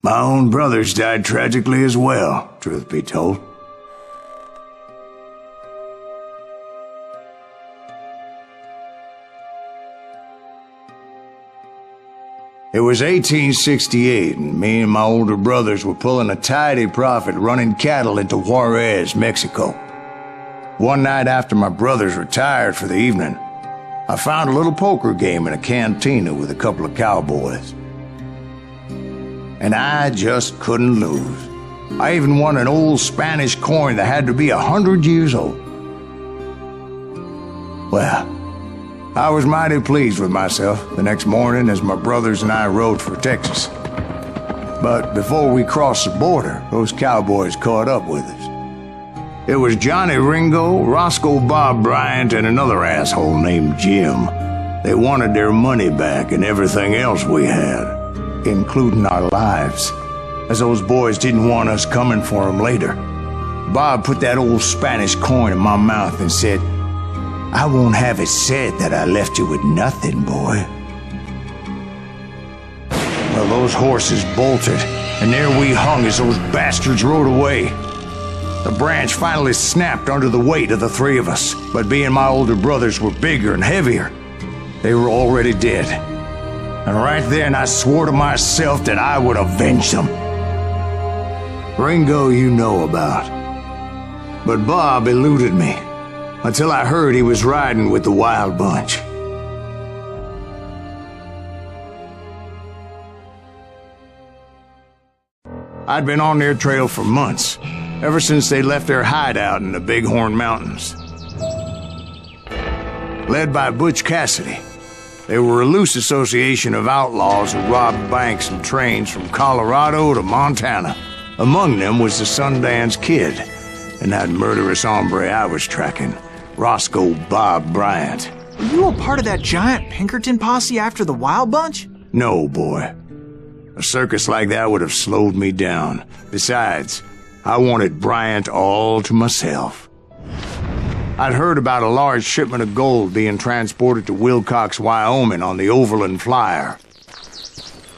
My own brothers died tragically as well, truth be told. It was 1868, and me and my older brothers were pulling a tidy profit running cattle into Juarez, Mexico. One night after my brothers retired for the evening, I found a little poker game in a cantina with a couple of cowboys. And I just couldn't lose. I even won an old Spanish coin that had to be 100 years old. Well, I was mighty pleased with myself the next morning as my brothers and I rode for Texas. But before we crossed the border, those cowboys caught up with us. It was Johnny Ringo, Roscoe Bob Bryant, and another asshole named Jim. They wanted their money back and everything else we had, including our lives, as those boys didn't want us coming for them later. Bob put that old Spanish coin in my mouth and said, "I won't have it said that I left you with nothing, boy." Well, those horses bolted, and there we hung as those bastards rode away. The branch finally snapped under the weight of the three of us, but being my older brothers were bigger and heavier, they were already dead. And right then I swore to myself that I would avenge them. Ringo you know about. But Bob eluded me, until I heard he was riding with the Wild Bunch. I'd been on their trail for months, ever since they left their hideout in the Bighorn Mountains. Led by Butch Cassidy, they were a loose association of outlaws who robbed banks and trains from Colorado to Montana. Among them was the Sundance Kid, and that murderous hombre I was tracking, Roscoe Bob Bryant. Were you a part of that giant Pinkerton posse after the Wild Bunch? No, boy. A circus like that would have slowed me down. Besides, I wanted Bryant all to myself. I'd heard about a large shipment of gold being transported to Wilcox, Wyoming on the Overland Flyer.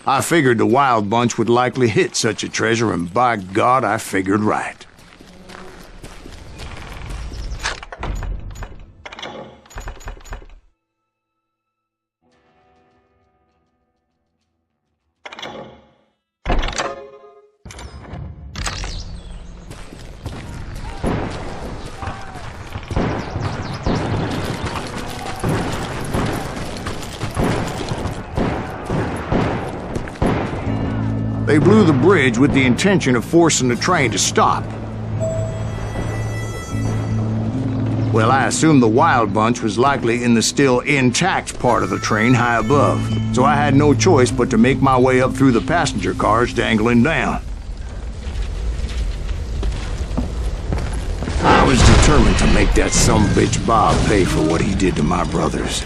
I figured the Wild Bunch would likely hit such a treasure, and by God, I figured right. They blew the bridge with the intention of forcing the train to stop. Well, I assumed the Wild Bunch was likely in the still intact part of the train high above, so I had no choice but to make my way up through the passenger cars dangling down. I was determined to make that sumbitch Bob pay for what he did to my brothers.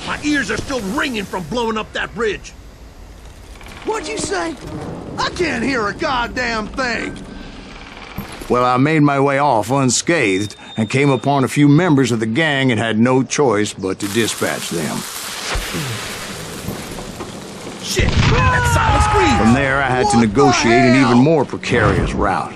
My ears are still ringing from blowing up that bridge. What'd you say? I can't hear a goddamn thing. Well, I made my way off unscathed and came upon a few members of the gang and had no choice but to dispatch them. Shit! That's Silas Greaves! From there, I had to What negotiate the an hell? even more precarious route.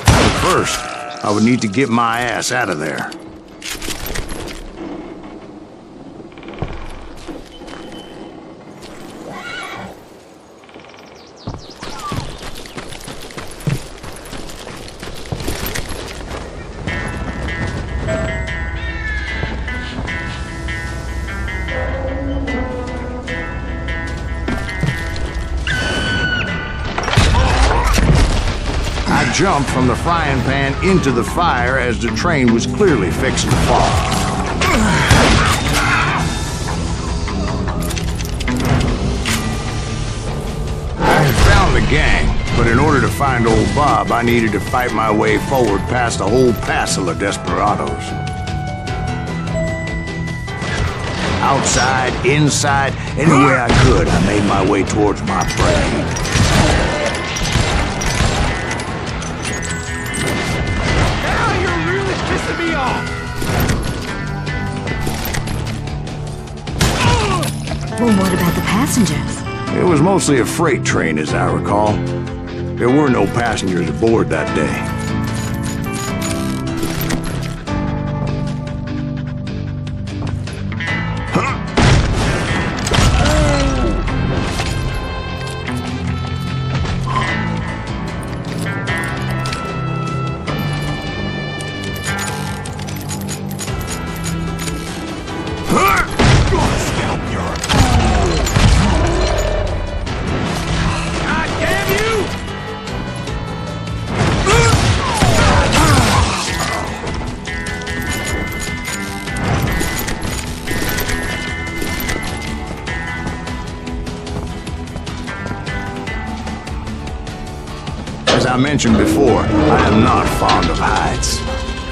But first, I would need to get my ass out of there. I jumped from the frying pan into the fire as the train was clearly fixing to fall. I had found the gang, but in order to find old Bob, I needed to fight my way forward past a whole passel of desperados. Outside, inside, any way I could, I made my way towards my prey. Me off! Well, what about the passengers? It was mostly a freight train, as I recall. There were no passengers aboard that day. God damn you! As I mentioned before, I am not fond of heights.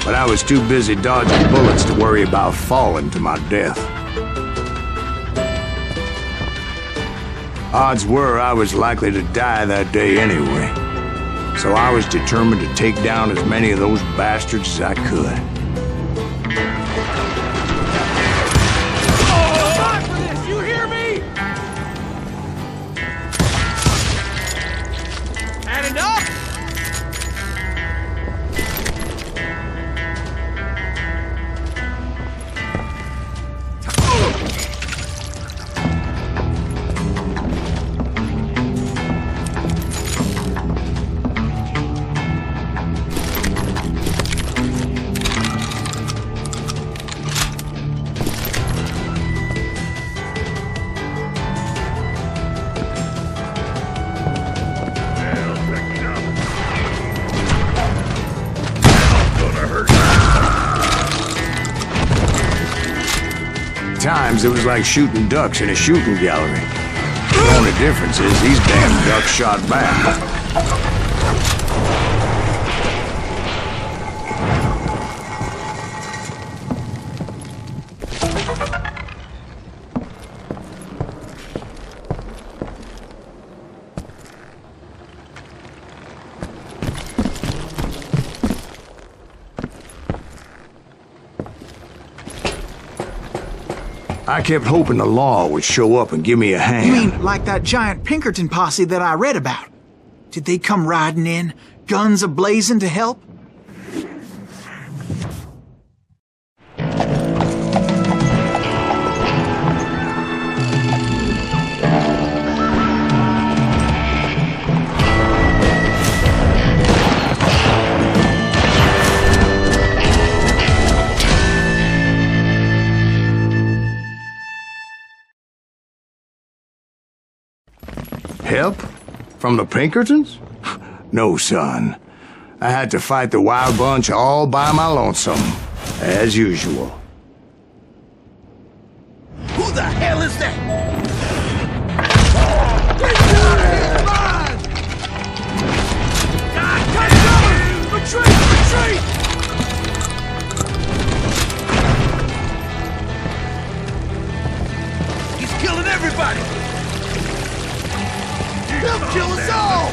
But I was too busy dodging bullets to worry about falling to my death. Odds were I was likely to die that day anyway. So I was determined to take down as many of those bastards as I could. Time for this, you hear me? Had enough? Times it was like shooting ducks in a shooting gallery. The only difference is these damn ducks shot back. I kept hoping the law would show up and give me a hand. You mean like that giant Pinkerton posse that I read about? Did they come riding in, guns a-blazing to help? Help? From the Pinkertons? No, son. I had to fight the wild bunch all by my lonesome, as usual. Who the hell is that? Get down here, mine! God, cut cover! Retreat! Retreat! He's killing everybody! He'll kill us all!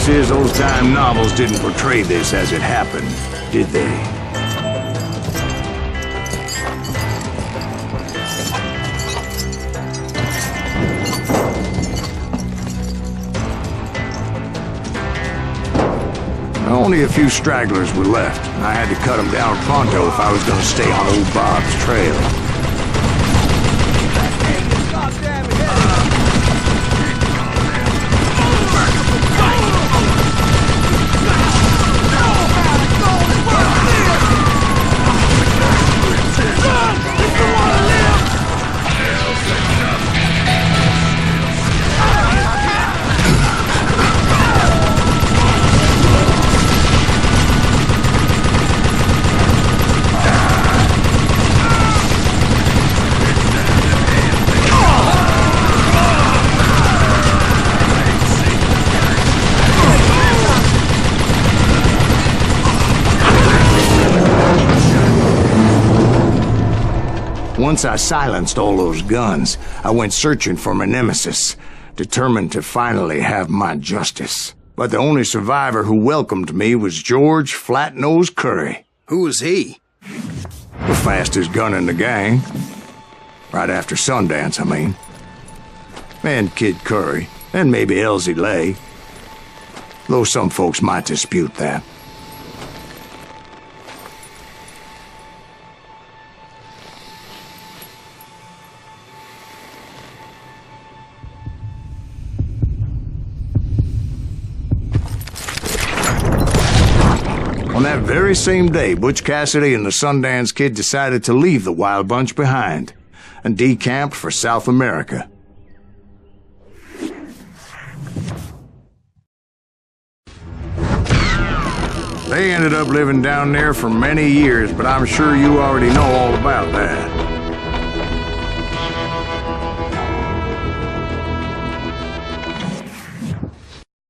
Guess is those dime novels didn't portray this as it happened, did they? Only a few stragglers were left, and I had to cut them down pronto if I was going to stay on old Bob's trail. Once I silenced all those guns, I went searching for my nemesis, determined to finally have my justice. But the only survivor who welcomed me was George Flat-Nosed Curry. Who was he? The fastest gun in the gang. Right after Sundance, I mean. And Kid Curry, and maybe Elsie Lay. Though some folks might dispute that. On that very same day, Butch Cassidy and the Sundance Kid decided to leave the Wild Bunch behind and decamped for South America. They ended up living down there for many years, but I'm sure you already know all about that.